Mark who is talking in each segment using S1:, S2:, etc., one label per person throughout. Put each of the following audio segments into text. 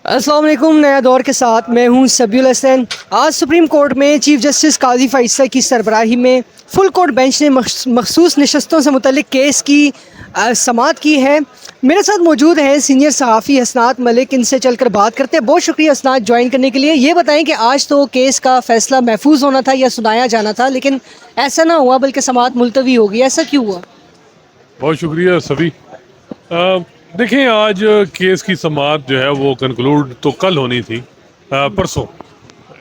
S1: السلام علیکم. نیا دور کے ساتھ میں ہوں سبی الحسن. آج سپریم کورٹ میں چیف جسٹس قاضی فائصہ کی سربراہی میں فل کورٹ بینچ نے مخصوص نشستوں سے متعلق کیس کی سماعت کی ہے. میرے ساتھ موجود ہیں سینئر صحافی حسنات ملک. ان سے چل کر بات کرتے ہیں. بہت شکریہ حسنات جوائن کرنے کے لیے. یہ بتائیں کہ آج تو کیس کا فیصلہ محفوظ ہونا تھا یا سنایا جانا تھا، لیکن ایسا نہ ہوا بلکہ سماعت ملتوی ہو گئی. ایسا کیوں ہوا؟
S2: بہت شکریہ سبھی. دیکھیں، آج کیس کی سماعت جو ہے وہ کنکلوڈ تو کل ہونی تھی. پرسوں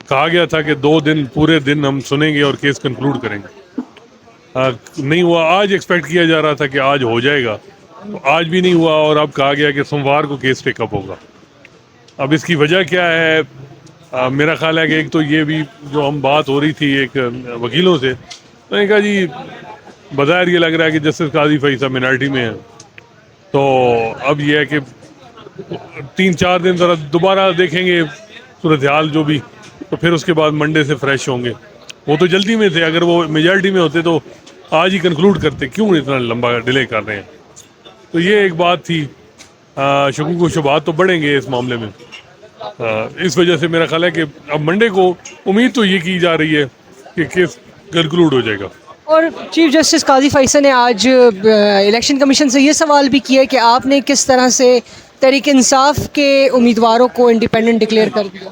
S2: کہا گیا تھا کہ 2 دن پورے دن ہم سنیں گے اور کیس کنکلوڈ کریں گے. نہیں ہوا. آج ایکسپیکٹ کیا جا رہا تھا کہ آج ہو جائے گا، آج بھی نہیں ہوا اور اب کہا گیا کہ سوموار کو کیس پک اپ ہوگا. اب اس کی وجہ کیا ہے؟ میرا خیال ہے کہ ایک تو یہ بھی جو ہم بات ہو رہی تھی ایک وکیلوں سے، میں نے کہا جی بظاہر یہ لگ رہا ہے کہ جسٹس قاضی فائصہ مینارٹی میں ہے، تو اب یہ ہے کہ 3-4 دن ذرا دوبارہ دیکھیں گے صورتحال جو بھی، تو پھر اس کے بعد منڈے سے فریش ہوں گے. وہ تو جلدی میں تھے، اگر وہ میجارٹی میں ہوتے تو آج ہی کنکلوڈ کرتے. کیوں اتنا لمبا ڈیلے کر رہے ہیں؟ تو یہ ایک بات تھی. شکوک و شبہات تو بڑھیں گے اس معاملے میں. اس وجہ سے میرا خیال ہے کہ اب منڈے کو امید تو یہ کی جا رہی ہے کہ کیس کنکلوڈ ہو جائے گا.
S1: اور چیف جسٹس قاضی فائصہ نے آج الیکشن کمیشن سے یہ سوال بھی کیا کہ آپ نے کس طرح سے تحریک انصاف کے امیدواروں کو انڈیپینڈنٹ ڈکلیئر کر دیا.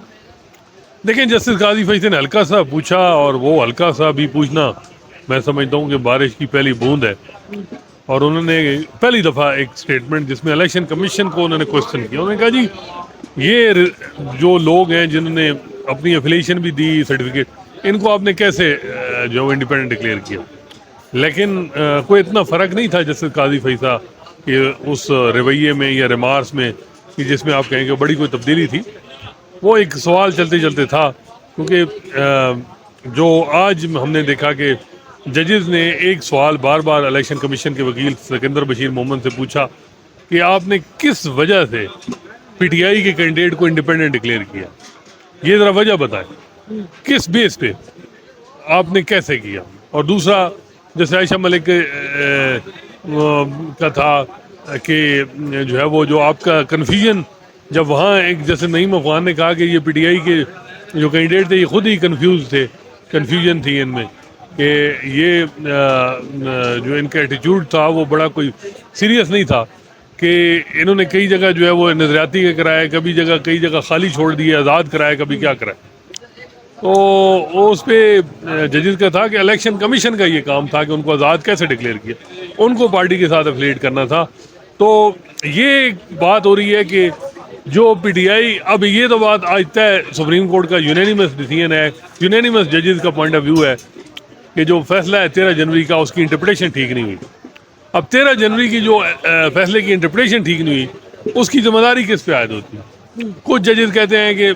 S2: دیکھیں، جسٹس قاضی فائصہ نے ہلکا سا پوچھا، اور وہ ہلکا سا بھی پوچھنا میں سمجھتا ہوں کہ بارش کی پہلی بوند ہے. اور انہوں نے پہلی دفعہ ایک سٹیٹمنٹ جس میں الیکشن کمیشن کو انہوں نے کوسچن کیا. انہوں نے کہا جی یہ جو لوگ ہیں جنہوں نے اپنی افیلیشن بھی دی، سرٹیفکیٹ، ان کو آپ نے کیسے جو انڈیپینڈنٹ ڈکلیئر کیا؟ لیکن کوئی اتنا فرق نہیں تھا جسٹس قاضی فائصہ کہ اس رویے میں یا ریمارکس میں کہ جس میں آپ کہیں کہ بڑی کوئی تبدیلی تھی. وہ ایک سوال چلتے چلتے تھا، کیونکہ جو آج ہم نے دیکھا کہ ججز نے ایک سوال بار بار الیکشن کمیشن کے وکیل سکندر بشیر محمد سے پوچھا کہ آپ نے کس وجہ سے پی ٹی آئی کے کینڈیڈیٹ کو انڈیپینڈنٹ ڈکلیئر کیا؟ یہ ذرا وجہ بتائیں، کس بیس پہ آپ نے کیسے کیا؟ اور دوسرا جیسے عائشہ ملک کا تھا کہ جو ہے وہ جو آپ کا کنفیوژن، جب وہاں ایک جیسے نعیم افغان نے کہا کہ یہ پی ٹی آئی کے جو کینڈیڈیٹ تھے یہ خود ہی کنفیوژن تھی ان میں کہ یہ جو ان کا ایٹیچیوڈ تھا وہ بڑا کوئی سیریس نہیں تھا، کہ انہوں نے کئی جگہ جو ہے وہ نظریاتی کا کرایا، کئی جگہ خالی چھوڑ دیے، آزاد کرایا، کبھی کیا کرایا. تو اس پہ ججز کا تھا کہ الیکشن کمیشن کا یہ کام تھا کہ ان کو آزاد کیسے ڈکلیئر کیا، ان کو پارٹی کے ساتھ افیلیٹ کرنا تھا. تو یہ بات ہو رہی ہے کہ جو پی ٹی آئی، اب یہ تو بات آج طے سپریم کورٹ کا یونینیمس ڈیسیژن ہے، یونینیمس ججز کا پوائنٹ آف ویو ہے کہ جو فیصلہ ہے 13 جنوری کا، اس کی انٹرپریٹیشن ٹھیک نہیں ہوئی. اب 13 جنوری کی جو فیصلے کی انٹرپریٹیشن ٹھیک نہیں ہوئی، اس کی ذمہ داری کس پہ عائد ہوتی ہے؟ کچھ ججز کہتے ہیں کہ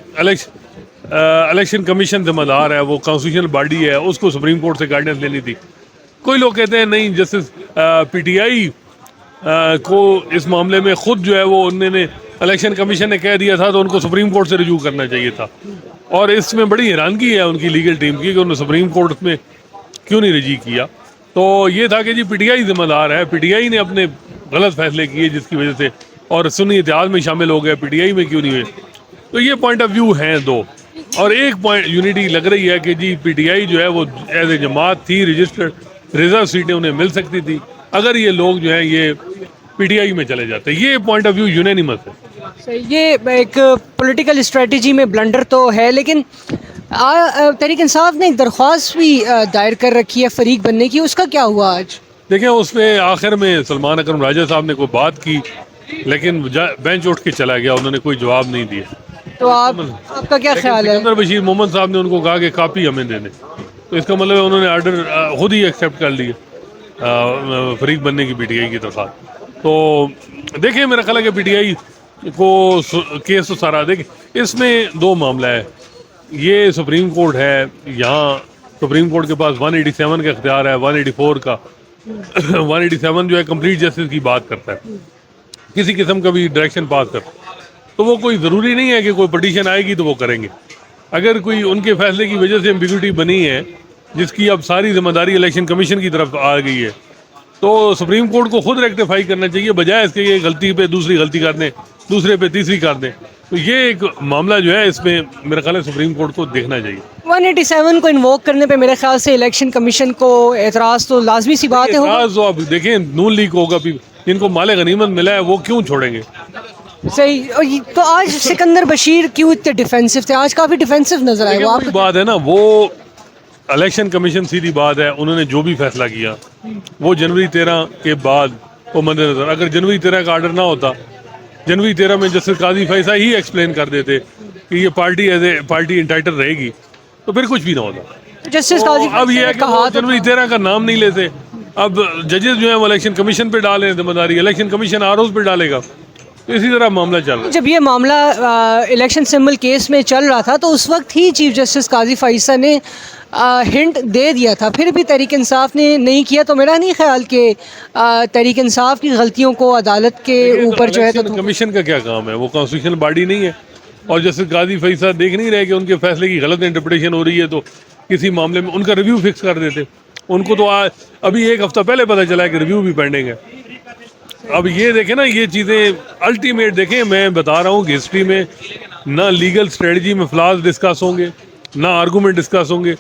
S2: الیکشن کمیشن ذمہ دار ہے، وہ کانسٹیٹیوشنل باڈی ہے، اس کو سپریم کورٹ سے گائیڈنس لینی تھی. کوئی لوگ کہتے ہیں نہیں، جسٹس پی ٹی آئی کو اس معاملے میں خود جو ہے وہ انہوں نے الیکشن کمیشن نے کہہ دیا تھا تو ان کو سپریم کورٹ سے رجوع کرنا چاہیے تھا. اور اس میں بڑی حیرانگی ہے ان کی لیگل ٹیم کی کہ انہوں نے سپریم کورٹ میں کیوں نہیں رجوع کیا. تو یہ تھا کہ جی پی ٹی آئی ذمہ دار ہے، پی ٹی آئی نے اپنے غلط فیصلے کیے جس کی وجہ سے، اور سنی اتحاد میں شامل ہو گئے، پی ٹی آئی میں کیوں نہیں ہوئے. تو یہ پوائنٹ آف ویو ہیں دو. اور ایک پوائنٹ یونٹی لگ رہی ہے کہ جی پی ٹی آئی جو ہے وہ ایز اے جماعت تھی، رجسٹرڈ، ریزرو سیٹیں انہیں مل سکتی تھی اگر یہ لوگ جو ہیں یہ پی ٹی آئی میں چلے جاتے. یہ پوائنٹ آف ویو یونینیمس ہے.
S1: یہ ایک پولیٹیکل اسٹریٹجی میں بلنڈر تو ہے، لیکن تحریک انصاف نے ایک درخواست بھی دائر کر رکھی ہے فریق بننے کی، اس کا کیا ہوا آج؟
S2: دیکھیں، اس میں آخر میں سلمان اکرم راجہ صاحب نے کوئی بات کی، لیکن بینچ اٹھ کے چلا گیا، انہوں نے کوئی جواب نہیں دیا.
S1: تو آپ کا کیا خیال ہے؟
S2: سکندر بشیر محمد صاحب نے ان کو کہا کہ کاپی ہمیں دے دیں، تو اس کا مطلب ہے انہوں نے آرڈر خود ہی ایکسیپٹ کر لیا فریق بننے کی پی ٹی آئی کی طرف. تو دیکھیں، میرا خیال ہے کہ پی ٹی آئی کو کیس تو سارا، دیکھیں اس میں 2 معاملہ ہے. یہ سپریم کورٹ ہے، یہاں سپریم کورٹ کے پاس 187 کا اختیار ہے، 184 کا. 187 جو ہے کمپلیٹ جسٹس کی بات کرتا ہے، کسی قسم کا بھی ڈائریکشن پاس کرتا ہے. تو وہ کوئی ضروری نہیں ہے کہ کوئی پٹیشن آئے گی تو وہ کریں گے. اگر کوئی ان کے فیصلے کی وجہ سے ایمبیگوٹی بنی ہے جس کی اب ساری ذمہ داری الیکشن کمیشن کی طرف آ گئی ہے، تو سپریم کورٹ کو خود ریکٹیفائی کرنا چاہیے، بجائے اس کے یہ غلطی پہ دوسری غلطی کر دیں، دوسرے پہ تیسری کر دیں. تو یہ ایک معاملہ جو ہے اس میں میرا خیال ہے سپریم کورٹ کو دیکھنا چاہیے.
S1: 187 کو انووک کرنے پہ میرے خیال سے الیکشن کمیشن کو اعتراض تو لازمی سی بات ہے ہوگا.
S2: اعتراض تو آپ دیکھیں نون لیگ ہوگا بھی جن کو مال غنیمت ملا ہے وہ کیوں چھوڑیں گے.
S1: صحیح. تو آج سکندر بشیر کیوں اتنے ڈیفینسو تھے؟ آج کافی ڈیفینسو نظر آئے. وہ آپ
S2: وہی بات ہے نا, وہ الیکشن کمیشن سیدھی بات ہے انہوں نے جو بھی فیصلہ کیا وہ جنوری 13 کے بعد وہ مد نظر, اگر جنوری 13 کا آرڈر نہ ہوتا, جنوری 13 میں جسٹس قاضی فیصل ہی ایکسپلین کر دیتے کہ یہ party as a party entitle رہے گی تو پھر کچھ بھی نہ ہوتا.
S1: جسٹس قاضی
S2: اب یہ ہے کہ وہ جنوری 13 کا نام نہیں لیتے. اب ججز جو ہیں وہ الیکشن کمیشن پہ ڈالیں ذمہ داری, الیکشن کمیشن آر اوز پہ ڈالے گا. تو اسی طرح معاملہ چل رہا ہے.
S1: جب یہ معاملہ الیکشن سمبل کیس میں چل رہا تھا تو اس وقت ہی چیف جسٹس قاضی فائصہ نے ہنٹ دے دیا تھا, پھر بھی تحریک انصاف نے نہیں کیا. تو میرا نہیں خیال کہ تحریک انصاف کی غلطیوں کو عدالت کے اوپر جو ہے تو
S2: کمیشن کا کیا کام ہے, وہ کانسٹیٹیوشنل باڈی نہیں ہے. اور جسٹس قاضی فیصل دیکھ نہیں رہے کہ ان کے فیصلے کی غلط انٹرپریٹیشن ہو رہی ہے تو کسی معاملے میں ان کا ریویو فکس کر دیتے. ان کو تو ابھی ایک ہفتہ پہلے پتہ چلا ہے کہ ریویو بھی پینڈنگ ہے. اب یہ دیکھیں نا, یہ چیزیں الٹیمیٹ دیکھیں, میں بتا رہا ہوں کہ ہسٹری میں نہ لیگل اسٹریٹجی میں فلاز ڈسکس ہوں گے نہ آرگومنٹ ڈسکس ہوں گے.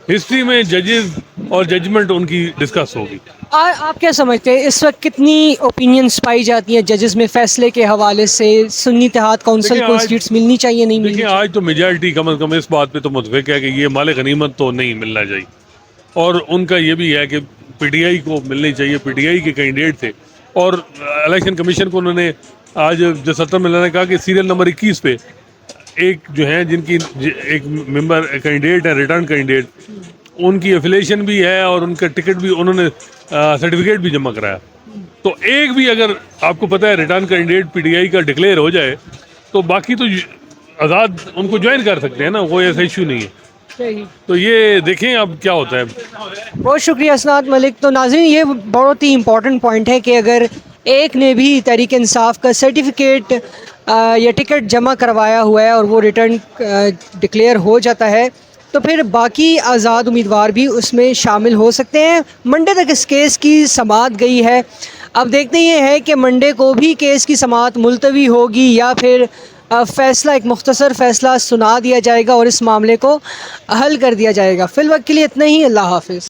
S2: ہسٹری میں ججز اور ججمنٹ ان کی ڈسکس ہوگی.
S1: آپ کیا سمجھتے ہیں اس وقت کتنی اوپینینس پائی جاتی ہیں ججز میں فیصلے کے حوالے سے؟ سنی اتحاد کونسل کو سیٹس ملنی چاہیے نہیں ملنی
S2: دیکھیں
S1: چاہیے؟
S2: آج تو میجارٹی کم از کم اس بات پہ تو متفق ہے کہ یہ مال غنیمت تو نہیں ملنا چاہیے, اور ان کا یہ بھی ہے کہ پی ٹی آئی کو ملنی چاہیے. پی ٹی آئی کے کینڈیڈیٹ تھے اور الیکشن کمیشن کو انہوں نے آج جو 70 ملنے نے کہا کہ سیریل نمبر 21 پہ ایک جو ہیں جن کی ایک ممبر کینڈیڈیٹ ہے ریٹرن کینڈیڈیٹ, ان کی افیلیشن بھی ہے اور ان کا ٹکٹ بھی انہوں نے سرٹیفکیٹ بھی جمع کرایا. تو ایک بھی اگر آپ کو پتہ ہے return candidate P T I کا ڈکلیئر ہو جائے تو باقی تو آزاد ان کو جوائن کر سکتے ہیں نا, کوئی ایسا ایشو نہیں ہے. تو یہ دیکھیں اب کیا ہوتا ہے.
S1: بہت شکریہ اسناد ملک. تو ناظرین یہ بہت ہی امپورٹنٹ پوائنٹ ہے کہ اگر ایک نے بھی تحریک انصاف کا سرٹیفکیٹ یا ٹکٹ جمع کروایا ہوا ہے اور وہ ریٹرن ڈکلیئر ہو جاتا ہے تو پھر باقی آزاد امیدوار بھی اس میں شامل ہو سکتے ہیں. منڈے تک اس کیس کی سماعت گئی ہے. اب دیکھتے یہ ہے کہ منڈے کو بھی کیس کی سماعت ملتوی ہوگی یا پھر فیصلہ ایک مختصر فیصلہ سنا دیا جائے گا اور اس معاملے کو حل کر دیا جائے گا. فی الوقت کے لیے اتنا ہی. اللہ حافظ.